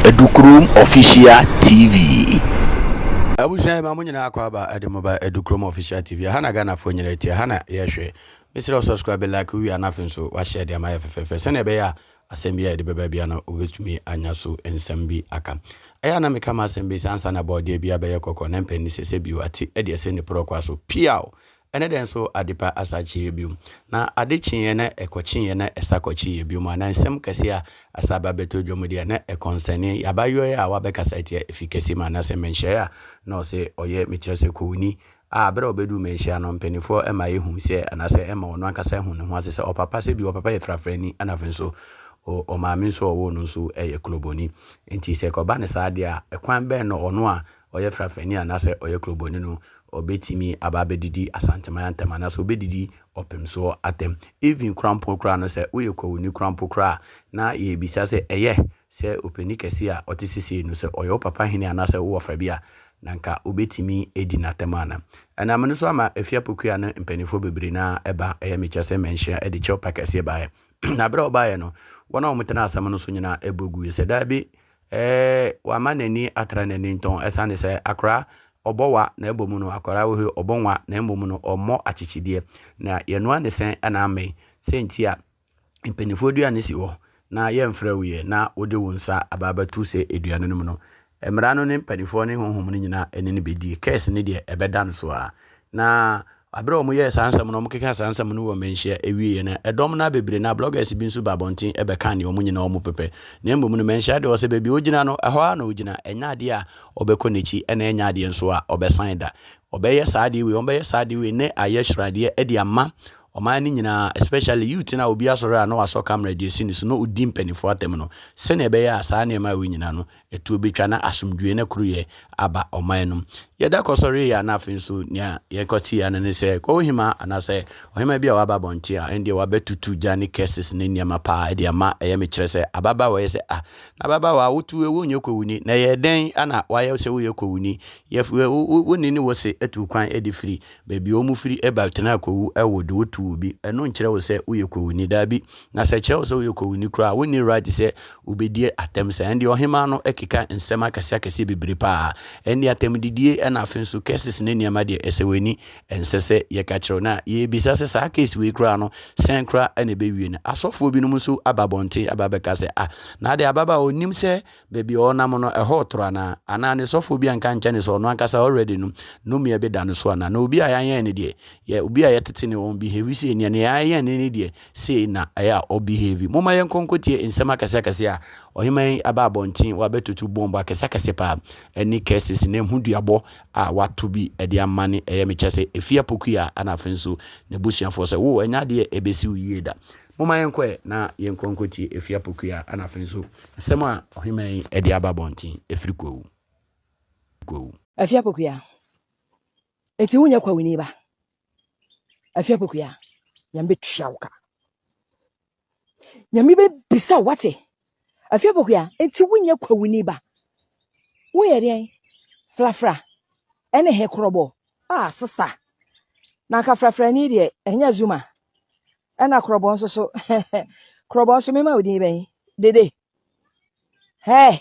Edukrum Official TV. Abusha mamunye na akwaba edimoba Edukrum Official TV. Hana Ghana for nyereti hana yehwe. Misira subscribe like we anafin so wa share dia my FFF. Sene be ya asembia de beba bia na obetumi anya so ensambi aka. Eya na meka ma asembi sansa na body bia be yekoko na mpani sese bi wati e de se ne prokwa so piao. Ene den so adepa asachi ebium na adechinye na ekochinye na esakochi ebium na nsem kese a asaba beto dwomde na ekonsene yabayo ya wabeka site efikesi ma na se menhye a na se oye mikyerese kowuni a bere obedu menhye no mpanifo ema yehu se anase ema ono ankasa hu ne ho ase se opapa se bi opapa ye frafrani anafin so o maame so owo no so eye kloboni enti se ko ba ne saade a ekwan be no ono a oye frafrani anase oye kloboni no obetimi ababedidi asantema antema na so obedidi opemso atem even crampo kra no se uyekowuni crampo kra na ye bisa se eye se openi kesi a otisisi no se oyo papa hene anase wo fa bia nanka obetimi edi na temana ana meno so ama Afia Pokua na mpanifo bebre na eba eye mechese menhia edi chew pakese bae na bra obae no wona omutena asam no so nyina ebogu se da bi wa manani atra nani nton esane se akra obowa na ebomu no akwara wo obonwa na ebomu no omo achichide na yenoa ne sen ana ame sentia mpanifo duane si wo na yemfra wiye na wode wonsa ababatu se eduane no no emra no ne mpanifo ne honhom no nyina ene ne bedi case ne de ebeda no so a na abere omo ye sansam no mukeka sansam no wo menhia ewiye na edom na bebre na bloggers bi nso babontin ebeka ne omo nyina omo pepe na embom no menhia de o se bebi ogina no eho a na ogina enya de a obeko nechi ena enya de nso a obesan da obeye saade we obeye saade we ne ayeshrade e de ama omani nyina especially youth na obi asore a no aso camera de sini so no udi mpanifo atem no se na ebe ya saa na ma we nyina no etu obetwa na asomdwe na kruye aba oman no yeda kosore ya na afin so nia ye koti ya ne se ko hima ana se ohima bia wa babonti a ende wa betutu jani cases ne niama pa e de ama eye me kire se ababa wa ye se na baba wa wotu ewu nyekwuni na ye den ana wa ye se wo yekwuni ye woni ni wo se etu kwan e de free baby o mu free e ba tena kowu e wo de wotu bi eno nkire wo se wo yekwuni da bi na se kire wo se wo yekwuni kra woni right se obedie atem se ende ohima no ekeka nsema kase bibiri pa ende atem didie na afin so cases ne niama de eseweni ensese ye ka kire na ye bisa se sa case we kra no sen kra ene be wie na asofo bi no muso ababonte ababeka se na de ababa onim se baby onam no eho tro na ana ne sofo bi anka nche ne so no ankasa already no me be da no so na obi a yan ne de ye obi a yetete ne won behave se ne yan ne de se na aya o behave moma yen konkotie ensema kase a ohiman ababonte wa betutu bomba kase pa any cases ne huduabo a wato bi ede amane eye me chese Afia Pokua ana fenso ne busuafo se wo anya de ebesi wiye da moma yenkwe na yenkonkoti Afia Pokua ana fenso sema ohiman ede ababonte efriko Afia Pokua eti wunya kwa wini ba Afia Pokua nyambe tushauka nyambe be bisa wate Afia Pokua eti wunya kwa wini ba wo yere flafra ene he krobo sister na ka frafra ni de enya zuma ena krobo nso so krobo so mema odi ben dede hey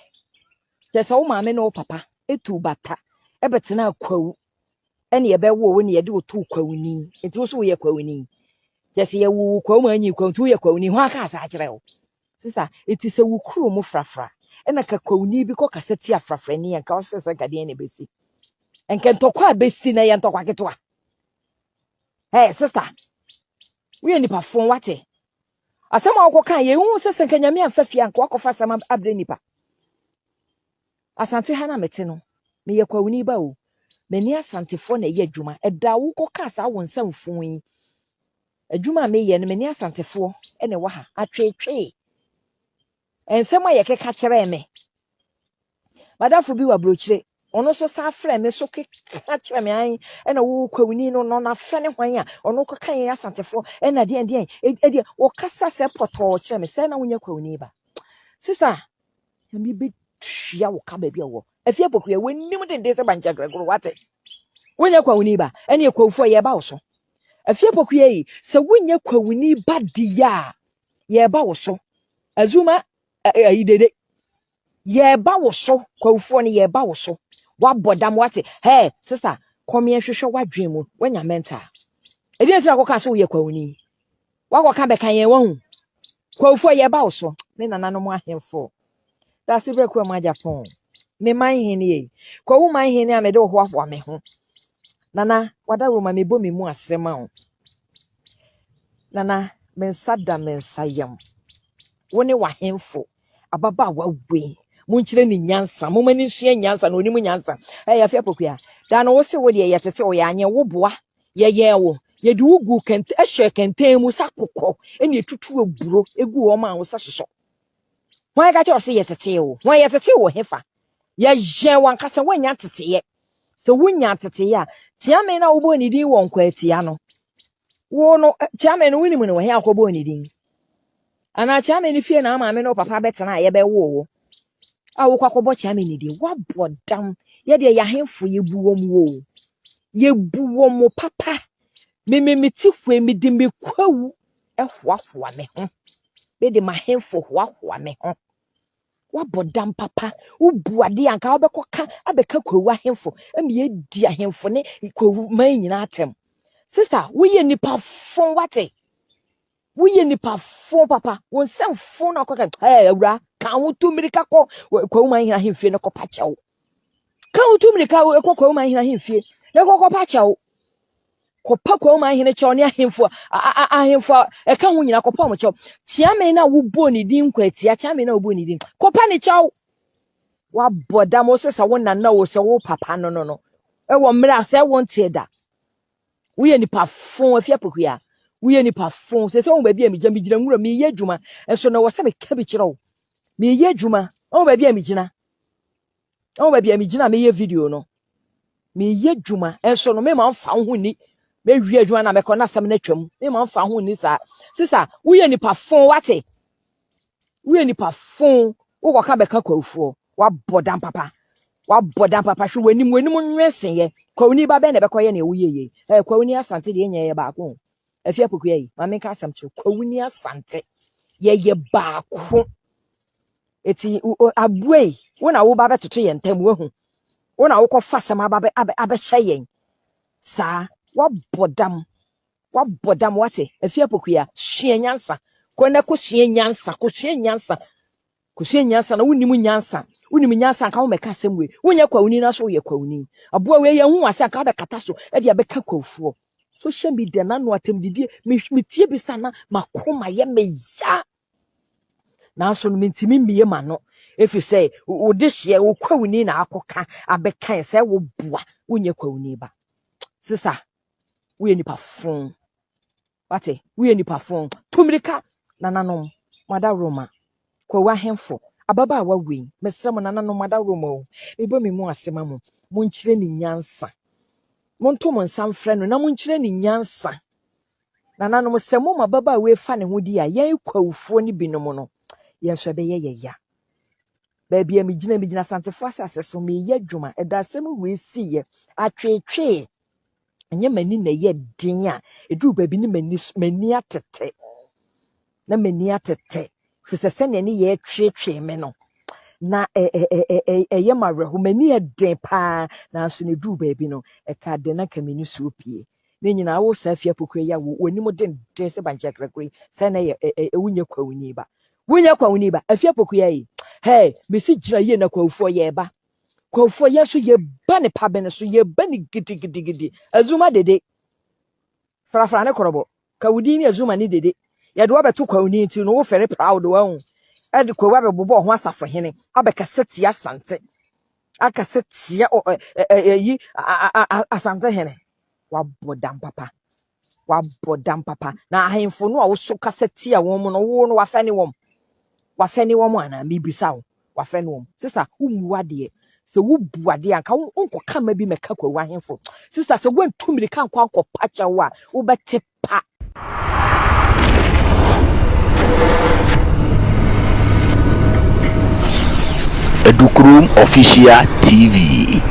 jesa wo maame no papa etu bata ebetena kwawu ene ye bewo wo ne ye de otu kwawuni enti wo so wo ye kwawuni jesa ye wu kwawu anyi kwawu tu ye kwawuni ho aka asa akire wo sister eti se wu kru mu frafra ena ka kwawuni bi ko kaseti afrafra ni enka wo sese ka de ne besi enke ntokwa besi na ye ntokwa ketwa hey sister we nipa fon wate asema wo kan ye hu sese nka nyame amfafia nka wakofa sama abre nipa asante hana mete no me ye kwawuni ba o meni asantefo na ye adwuma eda wo koka sa won samfon yi adwuma me ye no meni asantefo ene wa ha atwetwe ensema ye keka kire me madafo bi wa brochire ono so sa frɛ me so keka kire me an ene wo kwawuni no na frɛ ne hwan a ono koka ye asantefo ena de wo kasa se poto kire me se na wonya kwawuni ba sister yami be tua wo ka ba bi wo Afia Pokua wonim de se banja gregoro wate wonya kwawuni ba ene kwawfo ye ba wo so Afia Pokua yi se wonya kwawuni ba dia ye ba wo so azuma ayidede ye ba wo so kwawfo ne ye ba wo so wa bodam wate hey sister come here hwehwe wa dwemu wanya mental edi enti akoka so ye kwawuni wa ko ka be kan ye wahu kwawfo ye ba wo so me nana no mo ahemfo da se breku ma Japan me man hene ye kwawu man hene a me de ho ho me ho nana wada roma me bo me mu asema o nana mensada mensayam woni wahemfo ababa wawe munchire ni nyansa momani hia nyansa na onimu nyansa Afia Pokua da no wo se wo de yetete wo ya anye wo boa ye wo ye de ugu kente ehwe kente mu sakokọ eni etutu aburo egu wo ma wo sa hyeso wan ga che wo se yetete wo wan yetete wo hefa ye je wan kasa wanya tete ye so wunya tete ya tiame na wo bo ni din wo nkwa atia no wo no tiame no wini mu ne wo he akobo ni din ana tiame ni fie na ama me no papa betena ye be wo awo kwakobo chiame ni di wa bodam ye de ya hemfo ye buwo mu wo ye buwo mu papa me ti hwe me di me kwawu ehwa me ho be de ma hemfo hwa me ho wa bodam papa wo buade anka wo bekoka abeka kwawu ahemfo emi ye di ahemfo ne kwawu man nyina atem sister wo ye nipa fon wate wo ye nipa fon papa won sem fon na koka awura kan wo tu mirika ko kwawu man hina hemfie ne ko pachew kan wo tu mirika ko kwawu man hina hemfie ne ko pachew ko pa kwawu man hina chew ne ahemfo ahemfo e kan wo nyina ko pa mo chew tiame na wo bo ni din kwatia tiame na wo bo ni din ko pa ne chew wa boda mo se wo nana wo se wo papa no e wo mra se wo ntieda wo ye nipa fon Afia Pokua wo ye nipa fon se wo ba bia mi gya mi gina nwura mi ye adwuma enso na wo se me ka bi kire wo mi ye adwuma wo ba bia mi gina wo ba bia mi gina me ye video no mi ye adwuma enso no me ma mfa ho ni me wi adwuma na me ko na sam na twam me ma mfa ho ni sa sister wo ye nipa fon wate wo ye nipa fon wo ko ka be ka kwawfo wa bodam papa hwe wanim nwesen ye kwawni ba be na be ko ye na wo ye kwawni asante de nye ye ba ko Afia Pokua yi ma me ka asam cho kwawni asante ye ba ko eti abue wona wo ba betoto ye ntam wahu wona wo ko fasam aba hye yen sa wa bodam wate Afia Pokua hye nyansa ko na ko hye nyansa na wonimu nyansa ka wo meka semwe wonya kwawuni na so ye kwawuni aboa we ye hu ase aka be kata so e de be ka kwawfuo social media na no atem didie metie bi sana makoma ye meya na so no mentimi miye ma no efi say wo de hye wo kwawuni na akoka abekan say wo boa wonya kwawuni ba sister wo ye nipa fon wate wo ye nipa fon tumirika nananom mada roma kwa hemfo ababa wawe mesem nananom mada roma o ebo me mu asema mu munchire ni nyansa monto mo nsam frɛ no na munchire ni nyansa nananom semo mababa we fa ne ho di a yen kwawfo ni binom no yen so be ye ya ba bia me gina santefo asase so me ye dwuma edasem we siye atwetwe enye mani na ye din a edu ba bi ni mani atete na mani atete fisese ne ne ye twetwe me no na ye mareho mani eden pa na so ne du ba bi no e ka de na kameni so pie ne nyina wo sa Afia Pokua ya wo onimu den se banche krakri se na ye wunya kwawuni ba Afia Pokua yi hey besi gira ye na kwawfo ye ba kwawfo ye so ye ba ne pa bene so ye ba ni gidi azuma dede frafra ne korobo kawudi ni azuma ni dede ye do abeto kwawuni nti no wo fere proud wa hu e de kwawa be bobo ho asafo hene abekase tia sante akase tia yi asante hene wa bodam papa na ahemfo no a wo so kase tia won mu no wo no wa fani wom ana mibisa wo wa fani wom sister umuwade se wo buade anka wonko kama bi meka kwawa ahemfo sister se wantumiri kan kwa anko pacha wo a wo bete pa Educrum Official TV.